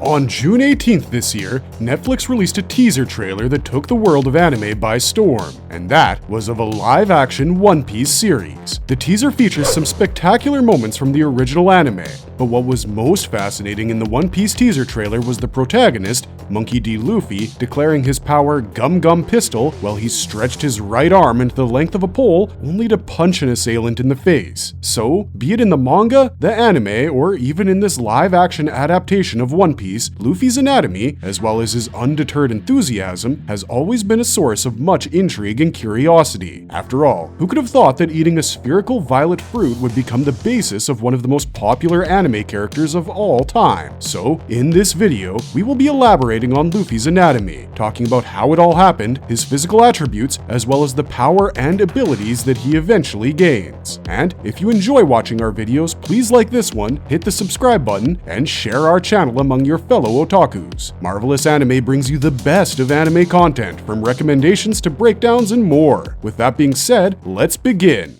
On June 18th this year, Netflix released a teaser trailer that took the world of anime by storm, and that was of a live-action One Piece series. The teaser features some spectacular moments from the original anime, but what was most fascinating in the One Piece teaser trailer was the protagonist, Monkey D. Luffy, declaring his power Gum Gum Pistol while he stretched his right arm into the length of a pole only to punch an assailant in the face. So, be it in the manga, the anime, or even in this live-action adaptation of One Piece, Luffy's anatomy, as well as his undeterred enthusiasm, has always been a source of much intrigue and curiosity. After all, who could have thought that eating a spherical violet fruit would become the basis of one of the most popular anime characters of all time? So, in this video, we will be elaborating on Luffy's anatomy, talking about how it all happened, his physical attributes, as well as the power and abilities that he eventually gains. And if you enjoy watching our videos, please like this one, hit the subscribe button, and share our channel among your fellow otakus. Marvelous Anime brings you the best of anime content, from recommendations to breakdowns and more. With that being said, let's begin.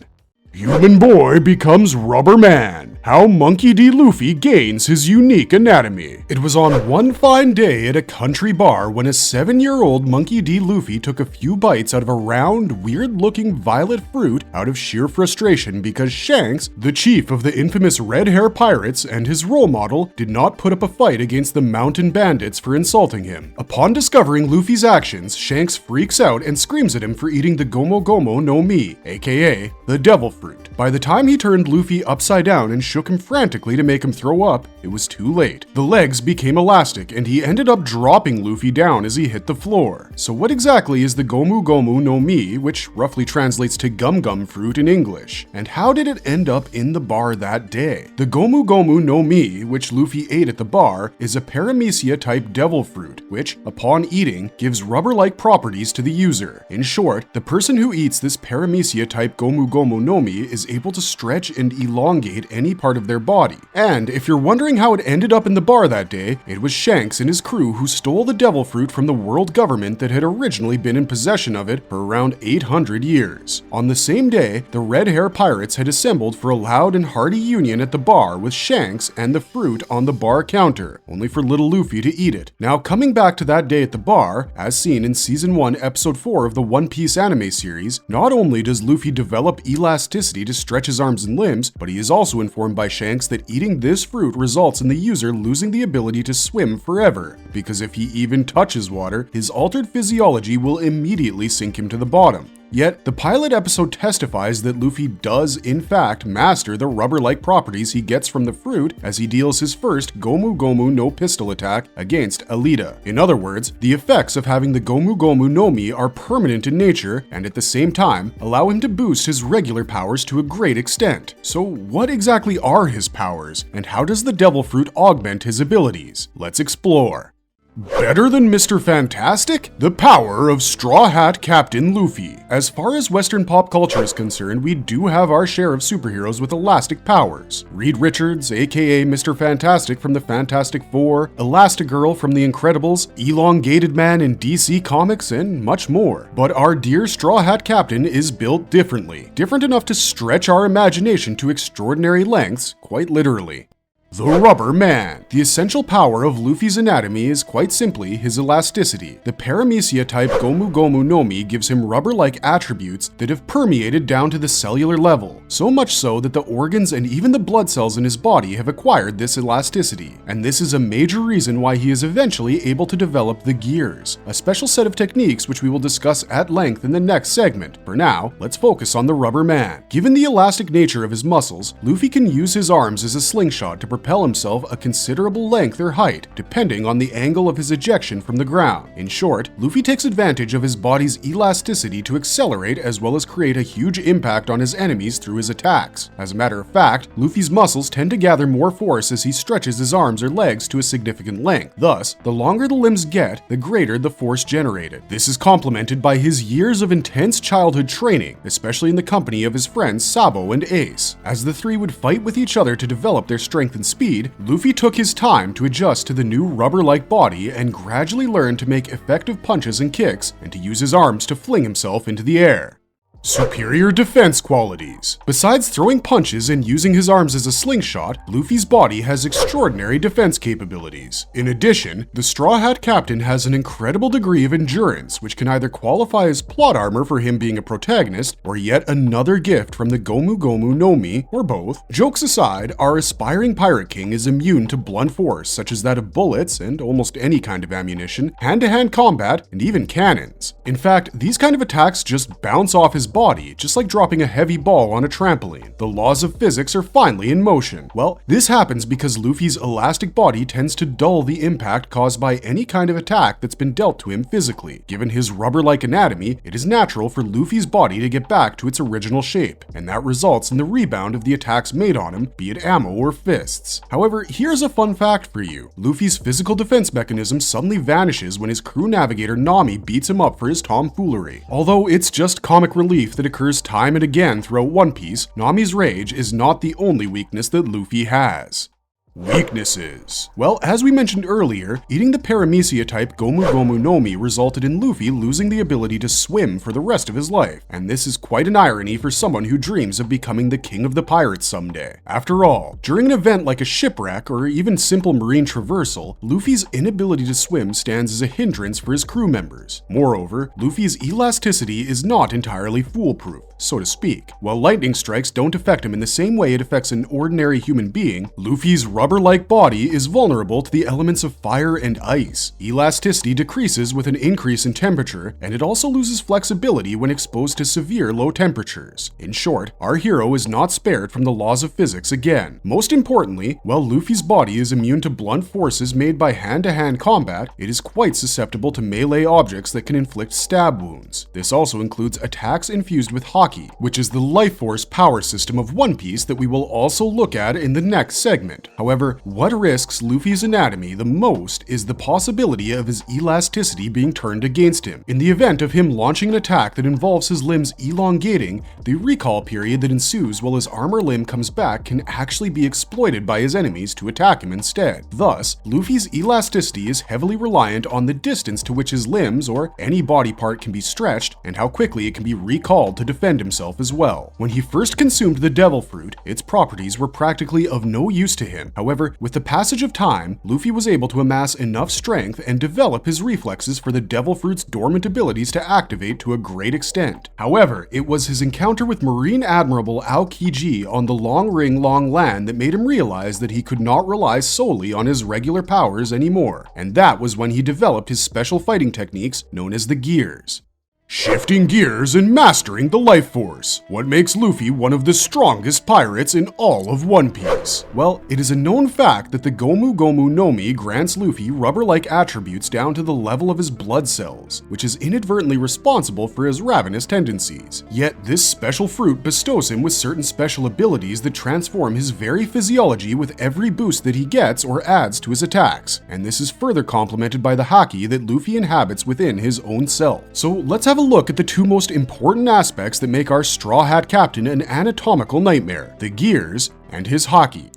Human Boy becomes Rubber Man. How Monkey D. Luffy gains his unique anatomy. It was on one fine day at a country bar when a 7-year-old Monkey D. Luffy took a few bites out of a round, weird-looking violet fruit out of sheer frustration because Shanks, the chief of the infamous Red Hair Pirates and his role model, did not put up a fight against the mountain bandits for insulting him. Upon discovering Luffy's actions, Shanks freaks out and screams at him for eating the Gomu Gomu no Mi, aka the devil fruit. By the time he turned Luffy upside down and shook him frantically to make him throw up, it was too late. The legs became elastic and he ended up dropping Luffy down as he hit the floor. So what exactly is the Gomu Gomu no Mi, which roughly translates to gum gum fruit in English? And how did it end up in the bar that day? The Gomu Gomu no Mi, which Luffy ate at the bar, is a paramecia type devil fruit, which, upon eating, gives rubber-like properties to the user. In short, the person who eats this paramecia type Gomu Gomu no Mi is able to stretch and elongate any part of their body. And if you're wondering how it ended up in the bar that day, it was Shanks and his crew who stole the devil fruit from the world government that had originally been in possession of it for around 800 years. On the same day, the Red Hair Pirates had assembled for a loud and hearty union at the bar with Shanks and the fruit on the bar counter, only for little Luffy to eat it. Now, coming back to that day at the bar, as seen in Season 1, Episode 4 of the One Piece anime series, not only does Luffy develop elasticity to stretch his arms and limbs, but he is also informed by Shanks that eating this fruit results in the user losing the ability to swim forever, because if he even touches water, his altered physiology will immediately sink him to the bottom. Yet, the pilot episode testifies that Luffy does in fact master the rubber-like properties he gets from the fruit as he deals his first Gomu Gomu no Pistol attack against Alita. In other words, the effects of having the Gomu Gomu no Mi are permanent in nature and at the same time allow him to boost his regular powers to a great extent. So what exactly are his powers, and how does the devil fruit augment his abilities? Let's explore. Better than Mr. Fantastic? The power of Straw Hat Captain Luffy. As far as Western pop culture is concerned, we do have our share of superheroes with elastic powers. Reed Richards, aka Mr. Fantastic from the Fantastic Four, Elastigirl from The Incredibles, Elongated Man in DC Comics, and much more. But our dear Straw Hat Captain is built differently. Different enough to stretch our imagination to extraordinary lengths, quite literally. The Rubber Man. The essential power of Luffy's anatomy is quite simply his elasticity. The paramecia type Gomu Gomu no Mi gives him rubber-like attributes that have permeated down to the cellular level, so much so that the organs and even the blood cells in his body have acquired this elasticity. And this is a major reason why he is eventually able to develop the gears, a special set of techniques which we will discuss at length in the next segment. For now, let's focus on the Rubber Man. Given the elastic nature of his muscles, Luffy can use his arms as a slingshot to propel himself a considerable length or height, depending on the angle of his ejection from the ground. In short, Luffy takes advantage of his body's elasticity to accelerate as well as create a huge impact on his enemies through his attacks. As a matter of fact, Luffy's muscles tend to gather more force as he stretches his arms or legs to a significant length. Thus, the longer the limbs get, the greater the force generated. This is complemented by his years of intense childhood training, especially in the company of his friends Sabo and Ace. As the three would fight with each other to develop their strength and speed, Luffy took his time to adjust to the new rubber-like body and gradually learned to make effective punches and kicks and to use his arms to fling himself into the air. Superior defense qualities. Besides throwing punches and using his arms as a slingshot, Luffy's body has extraordinary defense capabilities. In addition, the Straw Hat Captain has an incredible degree of endurance, which can either qualify as plot armor for him being a protagonist, or yet another gift from the Gomu Gomu no Mi, or both. Jokes aside, our aspiring Pirate King is immune to blunt force, such as that of bullets and almost any kind of ammunition, hand-to-hand combat, and even cannons. In fact, these kind of attacks just bounce off his body, just like dropping a heavy ball on a trampoline. The laws of physics are finally in motion. Well, this happens because Luffy's elastic body tends to dull the impact caused by any kind of attack that's been dealt to him physically. Given his rubber-like anatomy, it is natural for Luffy's body to get back to its original shape, and that results in the rebound of the attacks made on him, be it ammo or fists. However, here's a fun fact for you. Luffy's physical defense mechanism suddenly vanishes when his crew navigator Nami beats him up for his tomfoolery. Although it's just comic relief that occurs time and again throughout One Piece, Nami's rage is not the only weakness that Luffy has. Weaknesses. Well, as we mentioned earlier, eating the Paramecia type Gomu Gomu no Mi resulted in Luffy losing the ability to swim for the rest of his life, and this is quite an irony for someone who dreams of becoming the king of the pirates someday. After all, during an event like a shipwreck or even simple marine traversal, Luffy's inability to swim stands as a hindrance for his crew members. Moreover, Luffy's elasticity is not entirely foolproof, so to speak. While lightning strikes don't affect him in the same way it affects an ordinary human being, Luffy's rubber-like body is vulnerable to the elements of fire and ice. Elasticity decreases with an increase in temperature, and it also loses flexibility when exposed to severe low temperatures. In short, our hero is not spared from the laws of physics again. Most importantly, while Luffy's body is immune to blunt forces made by hand-to-hand combat, it is quite susceptible to melee objects that can inflict stab wounds. This also includes attacks infused with haki, which is the life force power system of One Piece that we will also look at in the next segment. However, what risks Luffy's anatomy the most is the possibility of his elasticity being turned against him. In the event of him launching an attack that involves his limbs elongating, the recall period that ensues while his armor limb comes back can actually be exploited by his enemies to attack him instead. Thus, Luffy's elasticity is heavily reliant on the distance to which his limbs or any body part can be stretched and how quickly it can be recalled to defend himself as well. When he first consumed the devil fruit, its properties were practically of no use to him. However, with the passage of time, Luffy was able to amass enough strength and develop his reflexes for the devil fruit's dormant abilities to activate to a great extent. However, it was his encounter with Marine Admiral Aokiji on the Long Ring Long Land that made him realize that he could not rely solely on his regular powers anymore, and that was when he developed his special fighting techniques known as the gears. Shifting gears and mastering the life force. What makes Luffy one of the strongest pirates in all of One Piece? Well, it is a known fact that the Gomu Gomu no Mi grants Luffy rubber-like attributes down to the level of his blood cells, which is inadvertently responsible for his ravenous tendencies. Yet this special fruit bestows him with certain special abilities that transform his very physiology with every boost that he gets or adds to his attacks, and this is further complemented by the haki that Luffy inhabits within his own self. So let's have a look at the two most important aspects that make our Straw Hat Captain an anatomical nightmare: the gears and his haki.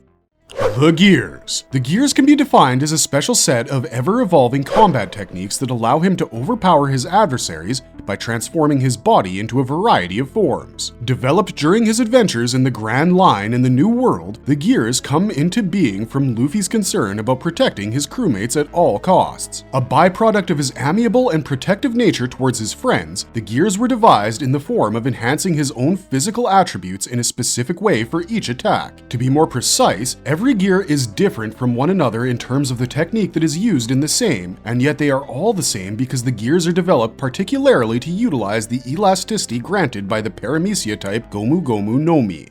The gears. The gears can be defined as a special set of ever-evolving combat techniques that allow him to overpower his adversaries by transforming his body into a variety of forms. Developed during his adventures in the Grand Line in the New World, the gears come into being from Luffy's concern about protecting his crewmates at all costs. A byproduct of his amiable and protective nature towards his friends, the gears were devised in the form of enhancing his own physical attributes in a specific way for each attack. To be more precise, every gear is different from one another in terms of the technique that is used in the same, and yet they are all the same because the gears are developed particularly to utilize the elasticity granted by the Paramecia type Gomu Gomu no Mi.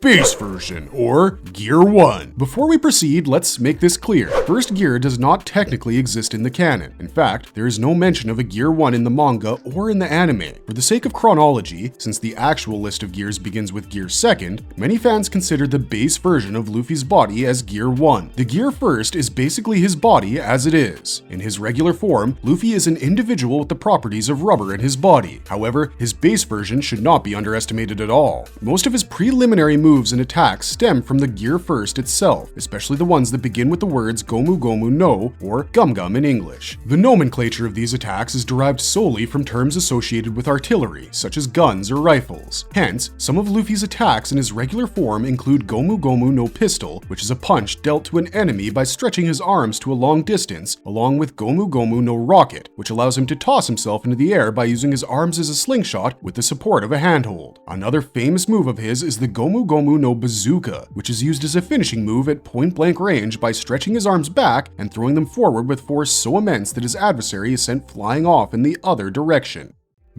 Base version, or Gear 1. Before we proceed, let's make this clear. First Gear does not technically exist in the canon. In fact, there is no mention of a Gear 1 in the manga or in the anime. For the sake of chronology, since the actual list of gears begins with Gear 2nd, many fans consider the base version of Luffy's body as Gear 1. The Gear 1st is basically his body as it is. In his regular form, Luffy is an individual with the properties of rubber in his body. However, his base version should not be underestimated at all. Most of his preliminary moves moves and attacks stem from the Gear First itself, especially the ones that begin with the words Gomu Gomu no, or Gum Gum in English. The nomenclature of these attacks is derived solely from terms associated with artillery, such as guns or rifles. Hence, some of Luffy's attacks in his regular form include Gomu Gomu no Pistol, which is a punch dealt to an enemy by stretching his arms to a long distance, along with Gomu Gomu no Rocket, which allows him to toss himself into the air by using his arms as a slingshot with the support of a handhold. Another famous move of his is the Gomu Gomu no Bazooka, which is used as a finishing move at point-blank range by stretching his arms back and throwing them forward with force so immense that his adversary is sent flying off in the other direction.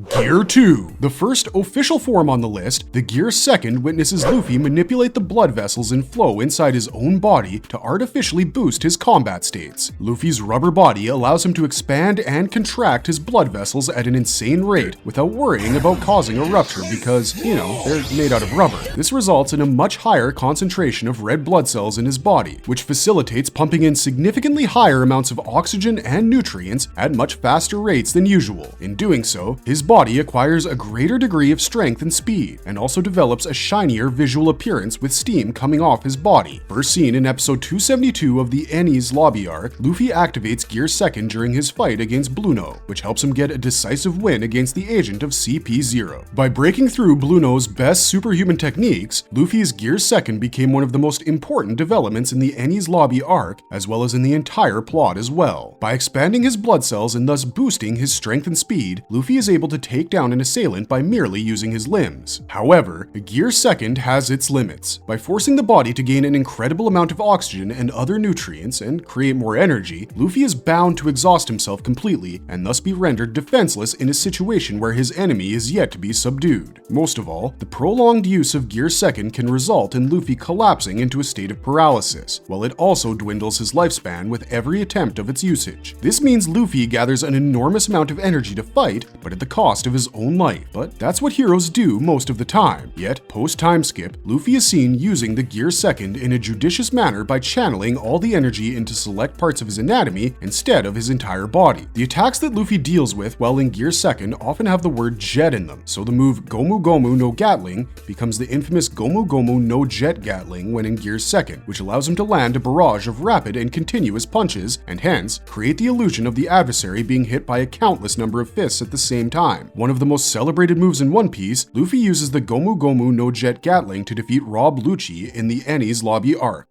Gear 2. The first official form on the list, the Gear Second witnesses Luffy manipulate the blood vessels in flow inside his own body to artificially boost his combat states. Luffy's rubber body allows him to expand and contract his blood vessels at an insane rate without worrying about causing a rupture because, they're made out of rubber. This results in a much higher concentration of red blood cells in his body, which facilitates pumping in significantly higher amounts of oxygen and nutrients at much faster rates than usual. In doing so, his body acquires a greater degree of strength and speed, and also develops a shinier visual appearance with steam coming off his body. First seen in episode 272 of the Enies Lobby arc, Luffy activates Gear Second during his fight against Blueno, which helps him get a decisive win against the agent of CP0. By breaking through Blueno's best superhuman techniques, Luffy's Gear Second became one of the most important developments in the Enies Lobby arc, as well as in the entire plot as well. By expanding his blood cells and thus boosting his strength and speed, Luffy is able to take down an assailant by merely using his limbs. However, Gear Second has its limits. By forcing the body to gain an incredible amount of oxygen and other nutrients and create more energy, Luffy is bound to exhaust himself completely and thus be rendered defenseless in a situation where his enemy is yet to be subdued. Most of all, the prolonged use of Gear Second can result in Luffy collapsing into a state of paralysis, while it also dwindles his lifespan with every attempt of its usage. This means Luffy gathers an enormous amount of energy to fight, but at the cost of his own life. But that's what heroes do most of the time. Yet, post-time skip, Luffy is seen using the Gear Second in a judicious manner by channeling all the energy into select parts of his anatomy instead of his entire body. The attacks that Luffy deals with while in Gear Second often have the word jet in them, so the move Gomu Gomu no Gatling becomes the infamous Gomu Gomu no Jet Gatling when in Gear Second, which allows him to land a barrage of rapid and continuous punches, and hence, create the illusion of the adversary being hit by a countless number of fists at the same time. One of the most celebrated moves in One Piece, Luffy uses the Gomu Gomu no Jet Gatling to defeat Rob Lucci in the Enies Lobby arc.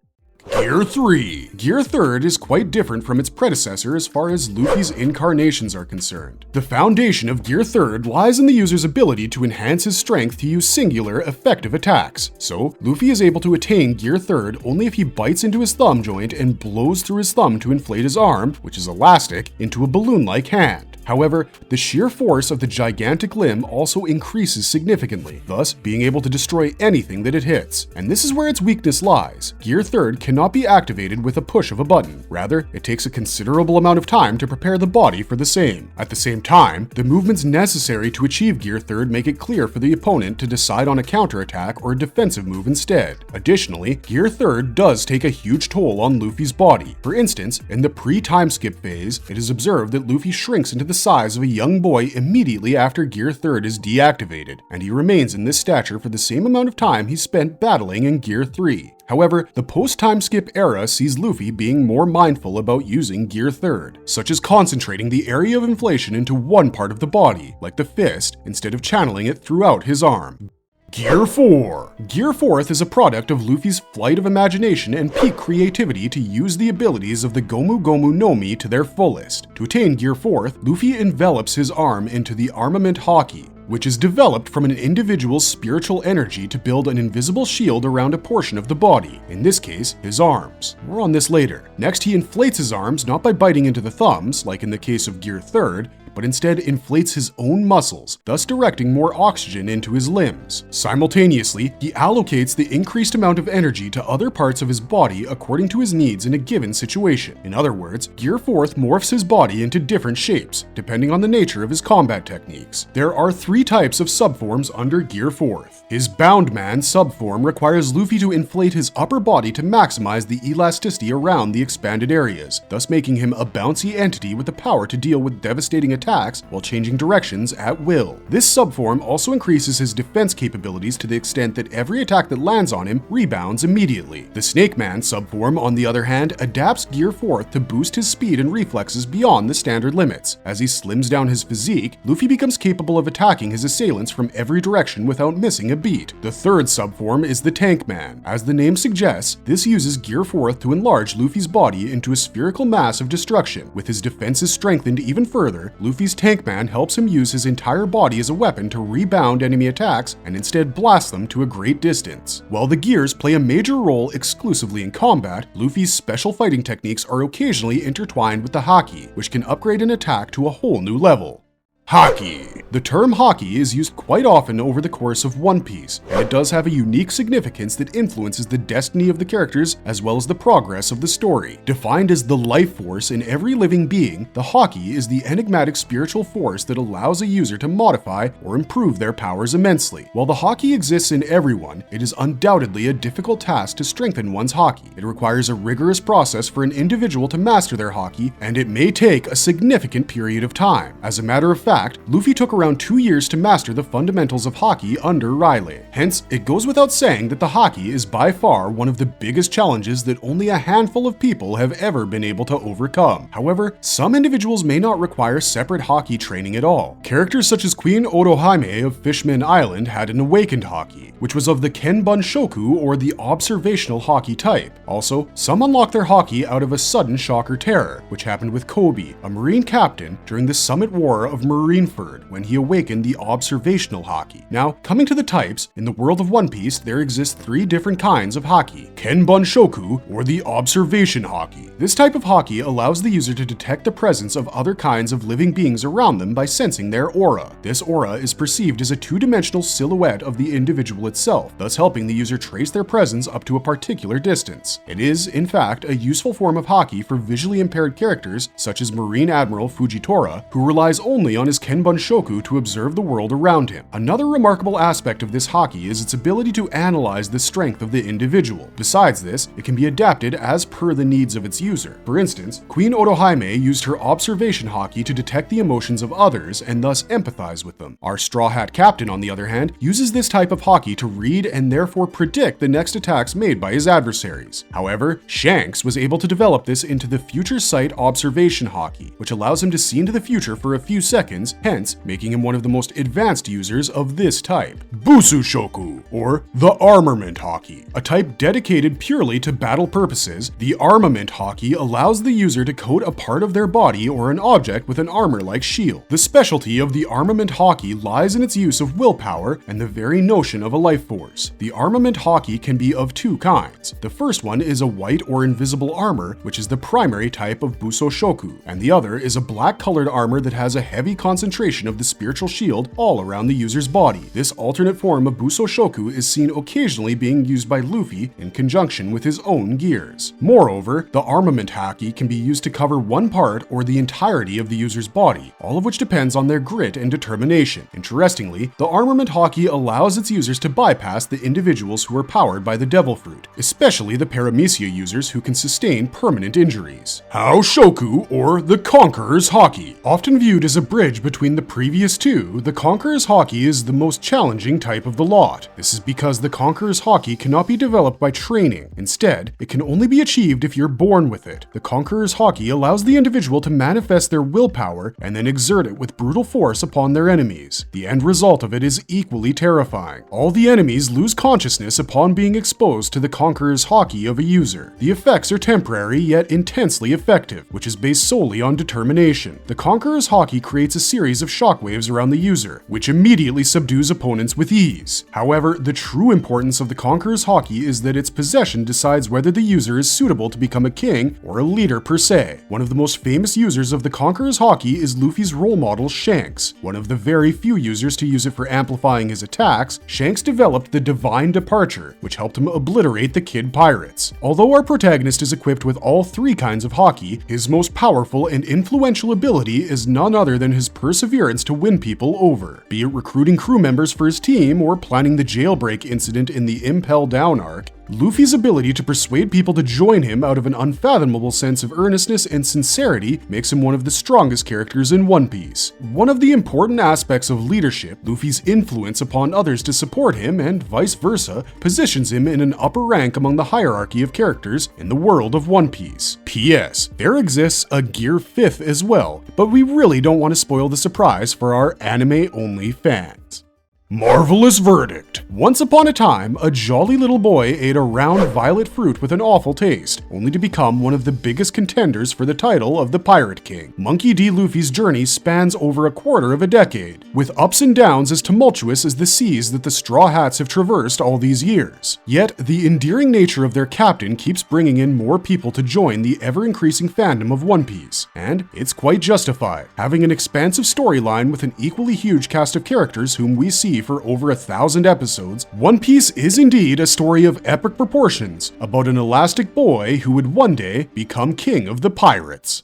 Gear 3. Gear Third is quite different from its predecessor as far as Luffy's incarnations are concerned. The foundation of Gear Third lies in the user's ability to enhance his strength to use singular, effective attacks. So, Luffy is able to attain Gear Third only if he bites into his thumb joint and blows through his thumb to inflate his arm, which is elastic, into a balloon-like hand. However, the sheer force of the gigantic limb also increases significantly, thus being able to destroy anything that it hits. And this is where its weakness lies. Gear Third cannot be activated with a push of a button. Rather, it takes a considerable amount of time to prepare the body for the same. At the same time, the movements necessary to achieve Gear Third make it clear for the opponent to decide on a counterattack or a defensive move instead. Additionally, Gear Third does take a huge toll on Luffy's body. For instance, in the pre-time skip phase, it is observed that Luffy shrinks into the size of a young boy immediately after Gear Third is deactivated, and he remains in this stature for the same amount of time he spent battling in Gear 3. However, the post-time skip era sees Luffy being more mindful about using Gear Third, such as concentrating the area of inflation into one part of the body, like the fist, instead of channeling it throughout his arm. Gear 4. Gear Fourth is a product of Luffy's flight of imagination and peak creativity to use the abilities of the Gomu Gomu no Mi to their fullest. To attain Gear Fourth, Luffy envelops his arm into the armament haki, which is developed from an individual's spiritual energy to build an invisible shield around a portion of the body, in this case, his arms. More on this later. Next, he inflates his arms not by biting into the thumbs, like in the case of Gear Third, but instead inflates his own muscles, thus directing more oxygen into his limbs. Simultaneously, he allocates the increased amount of energy to other parts of his body according to his needs in a given situation. In other words, Gear Fourth morphs his body into different shapes, depending on the nature of his combat techniques. There are 3 types of subforms under Gear Fourth. His Bound Man subform requires Luffy to inflate his upper body to maximize the elasticity around the expanded areas, thus making him a bouncy entity with the power to deal with devastating attacks attacks while changing directions at will. This subform also increases his defense capabilities to the extent that every attack that lands on him rebounds immediately. The Snake Man subform, on the other hand, adapts Gear 4th to boost his speed and reflexes beyond the standard limits. As he slims down his physique, Luffy becomes capable of attacking his assailants from every direction without missing a beat. The third subform is the Tank Man. As the name suggests, this uses Gear 4th to enlarge Luffy's body into a spherical mass of destruction. With his defenses strengthened even further, Luffy's Tank Man helps him use his entire body as a weapon to rebound enemy attacks and instead blast them to a great distance. While the gears play a major role exclusively in combat, Luffy's special fighting techniques are occasionally intertwined with the haki, which can upgrade an attack to a whole new level. Haki. The term haki is used quite often over the course of One Piece, and it does have a unique significance that influences the destiny of the characters as well as the progress of the story. Defined as the life force in every living being, the haki is the enigmatic spiritual force that allows a user to modify or improve their powers immensely. While the haki exists in everyone, it is undoubtedly a difficult task to strengthen one's haki. It requires a rigorous process for an individual to master their haki, and it may take a significant period of time. As a matter of fact, Luffy took around 2 years to master the fundamentals of haki under Riley. Hence, it goes without saying that the haki is by far one of the biggest challenges that only a handful of people have ever been able to overcome. However, some individuals may not require separate haki training at all. Characters such as Queen Otohime of Fishman Island had an awakened haki, which was of the Kenbun Shoku or the observational haki type. Also, some unlocked their haki out of a sudden shock or terror, which happened with Kobe, a Marine captain, during the Summit War of Marineford when he awakened the observational haki. Now, coming to the types, in the world of One Piece, there exist 3 different kinds of haki: Kenbun Shoku, or the observation haki. This type of haki allows the user to detect the presence of other kinds of living beings around them by sensing their aura. This aura is perceived as a 2-dimensional silhouette of the individual itself, thus helping the user trace their presence up to a particular distance. It is, in fact, a useful form of haki for visually impaired characters such as Marine Admiral Fujitora, who relies only on his Kenbun Shoku to observe the world around him. Another remarkable aspect of this haki is its ability to analyze the strength of the individual. Besides this, it can be adapted as per the needs of its user. For instance, Queen Otohime used her observation haki to detect the emotions of others and thus empathize with them. Our Straw Hat Captain, on the other hand, uses this type of haki to read and therefore predict the next attacks made by his adversaries. However, Shanks was able to develop this into the Future Sight observation haki, which allows him to see into the future for a few seconds, hence making him one of the most advanced users of this type. Busu Shoku, or the armament haki. A type dedicated purely to battle purposes, the armament haki allows the user to coat a part of their body or an object with an armor-like shield. The specialty of the armament haki lies in its use of willpower and the very notion of a life force. The armament haki can be of 2 kinds. The first one is a white or invisible armor, which is the primary type of Buso Shoku, and the other is a black-colored armor that has a heavy concentration of the spiritual shield all around the user's body. This alternate form of Buso Shoku is seen occasionally being used by Luffy in conjunction with his own gears. Moreover, the armament haki can be used to cover one part or the entirety of the user's body, all of which depends on their grit and determination. Interestingly, the armament haki allows its users to bypass the individuals who are powered by the Devil Fruit, especially the Paramecia users who can sustain permanent injuries. Hao Shoku, or the Conqueror's Haki. Often viewed as a bridge between the previous 2, the Conqueror's Haki is the most challenging type of the lot. This is because the Conqueror's Haki cannot be developed by training. Instead, it can only be achieved if you're born with it. The Conqueror's Haki allows the individual to manifest their willpower and then exert it with brutal force upon their enemies. The end result of it is equally terrifying. All the enemies lose consciousness upon being exposed to the Conqueror's Haki of a user. The effects are temporary yet intensely effective, which is based solely on determination. The Conqueror's Haki creates a series of shockwaves around the user, which immediately subdues opponents with ease. However, the true importance of the Conqueror's Haki is that its possession decides whether the user is suitable to become a king or a leader per se. One of the most famous users of the Conqueror's Haki is Luffy's role model Shanks. One of the very few users to use it for amplifying his attacks, Shanks developed the Divine Departure, which helped him obliterate the Kid Pirates. Although our protagonist is equipped with all 3 kinds of haki, his most powerful and influential ability is none other than his perseverance to win people over. Be it recruiting crew members for his team or planning the jailbreak incident in the Impel Down arc, Luffy's ability to persuade people to join him out of an unfathomable sense of earnestness and sincerity makes him one of the strongest characters in One Piece. One of the important aspects of leadership, Luffy's influence upon others to support him and vice versa, positions him in an upper rank among the hierarchy of characters in the world of One Piece. P.S. There exists a Gear 5th as well, but we really don't want to spoil the surprise for our anime-only fans. Marvelous verdict. Once upon a time, a jolly little boy ate a round violet fruit with an awful taste, only to become one of the biggest contenders for the title of the Pirate King. Monkey D. Luffy's journey spans over a quarter of a decade, with ups and downs as tumultuous as the seas that the Straw Hats have traversed all these years. Yet, the endearing nature of their captain keeps bringing in more people to join the ever-increasing fandom of One Piece, and it's quite justified, having an expansive storyline with an equally huge cast of characters whom we see for over 1,000 episodes. One Piece is indeed a story of epic proportions about an elastic boy who would one day become king of the pirates.